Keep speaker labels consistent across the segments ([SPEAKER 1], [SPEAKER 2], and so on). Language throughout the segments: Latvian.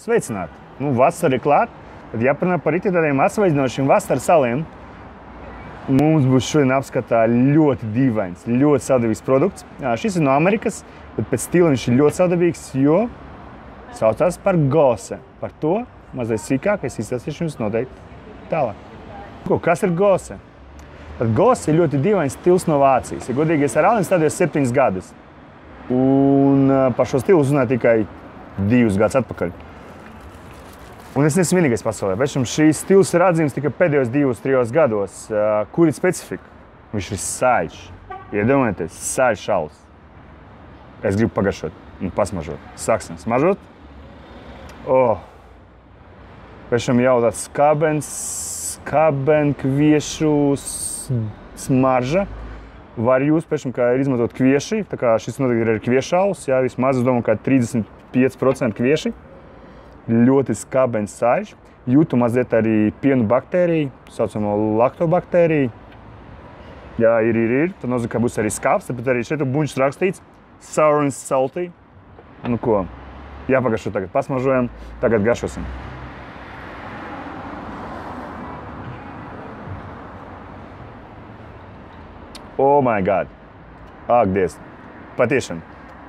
[SPEAKER 1] Sveicināti! Nu, vasara ir klāt, tad jāparunā par tādiem atsvaidzinošiem vasaras saliem. Mums būs šodien apskatā ļoti dīvains, ļoti savdabīgs produkts. Šis ir no Amerikas, bet pēc stila viņš ir ļoti savdabīgs, jo saucās par Gose. Par to mazliet sīkāk es izstāstīšu jums noteikti tālāk. Kas ir Gose? Tad Gose ir ļoti dīvains stils no Vācijas. Ja godīgi, es ar Alinu stādījos 7 gadus. Un par šo stilu uzzināju tikai 2 gadus atpakaļ. Un es neesmu vienīgais pasaulē. Bešam, šīs stils ir atzīmes tikai pēdējos 2-3 gados. Kur ir specifika? Viņš ir saļš. Iedomājieties, saļš šaus. Es gribu pagaršot un pasmažot. Sāksim smažot. Bešam, jau tāds skāben kviešu smarža. Var jūs, pēkšņi, kā ir izmantot kvieši, tā kā šis noteikti ir kviešaus, jā, vismaz, es domāju, kā 35% kvieši. Ļoti skābens saļš. Jūtu mazliet arī pienu baktēriju, saucamo laktobaktēriju. Jā, ir. Tad nozīmē, ka būs arī skāps, tāpēc arī šeit buņšs rakstīts sour and salty. Nu ko, jāpagaršo tagad. Pasmažojam, tagad garšosim. Oh my God! Ak, Dievs! Patiešām.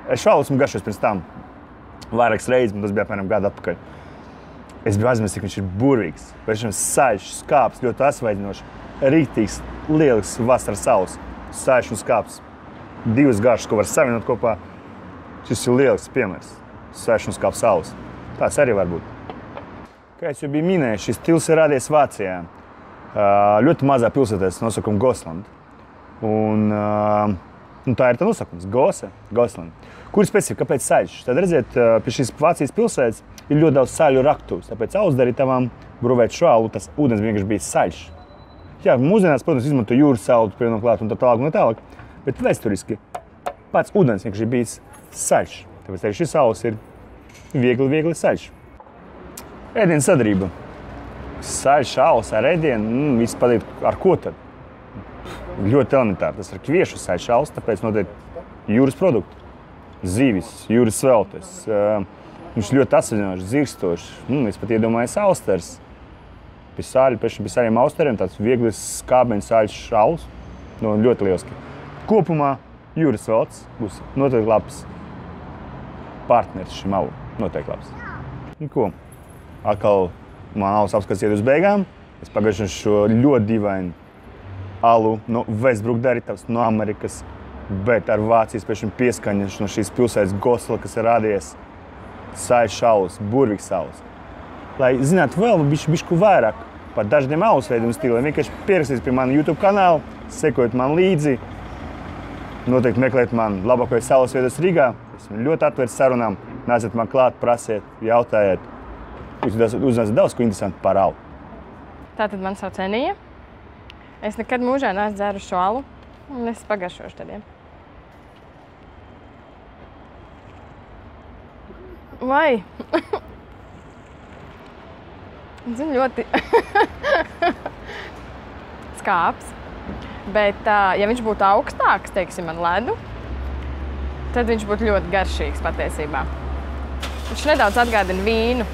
[SPEAKER 1] Es šālu esmu garšos pirms tam vairākas reizes, un tas bija apmēram gadu atpakaļ. Es biju aizmirsis, cik viņš ir burvīgs. Patiešām saļš, skāps, ļoti asvaidinošs, rīktīgs, lielisks vasaras saus. Saļš un skāps. 2 garšas, ko var savienot kopā. Šis ir lielisks piemērs. Saļš un skāps saus. Tāds arī var būt. Kā es jau biju minējis, šis stils ir radies Vācijā. Ļoti mazā pilsētā nosaukumu Gosland. Un tā ir tā nosakums, Gosland. Kur ir specifika? Kāpēc saļš? Tad redziet, pie šīs Vācijas pilsētas ir ļoti daudz saļu raktuvs. Tāpēc audzdarītavām bruvēt šo alu, tas ūdens vienkārši bija saļš. Jā, mūsdienās, protams, izmanto jūras salu, pievienot klāt un tā tālāk un tā tālāk. Bet vēsturiski pats ūdens vienkārši bijis saļš. Tāpēc arī šis alis ir viegli saļš. Ēdienas sadarība. Saļš alis ar ēdienu, viss patīk ar ko tad? Ļoti elementāri. Tas ir kviešu saļš alis, tāpēc noteikti jūras produkti. Zivis, jūras sveltes. Viņš ļoti asvaļinošs, dzirkstošs. Es pat iedomājos austers. Pie sāļiem austeriem tāds viegli skābeņu saļš alis. Ļoti lieliski. Kopumā jūras sveltes būs noteikti labs partneris šim alu. Noteikti labs. Ko? Atkal man alus apskats iet uz beigām. Es pagaršošu šo ļoti dīvainu alu no Westbrook Daritavas, no Amerikas, bet ar Vācijas pieskaņa no šīs pilsētas Gosla, kas ir radies saļš alus, burvīgs alus. Lai zinātu vēl bišķi vairāk par dažiem alus veidiem stiliem, vienkārši pierakstīt pie mani YouTube kanālu, sekojiet man līdzi, noteikti meklēt man labākajos alus veidos Rīgā. Esmu ļoti atvērts sarunām, nāciet man klāt, prasiet, jautājiet. Jūs uzzināsiet daudz ko interesantu par alu.
[SPEAKER 2] Tātad man sauc Enija. Es nekad mūžā neesmu dzēruši šo alu, un es pagaršošu tādiem. Vai? Zinu, ļoti skāps, bet ja viņš būtu augstāks, teiksim, ar ledu, tad viņš būtu ļoti garšīgs patiesībā. Viņš nedaudz atgādina vīnu.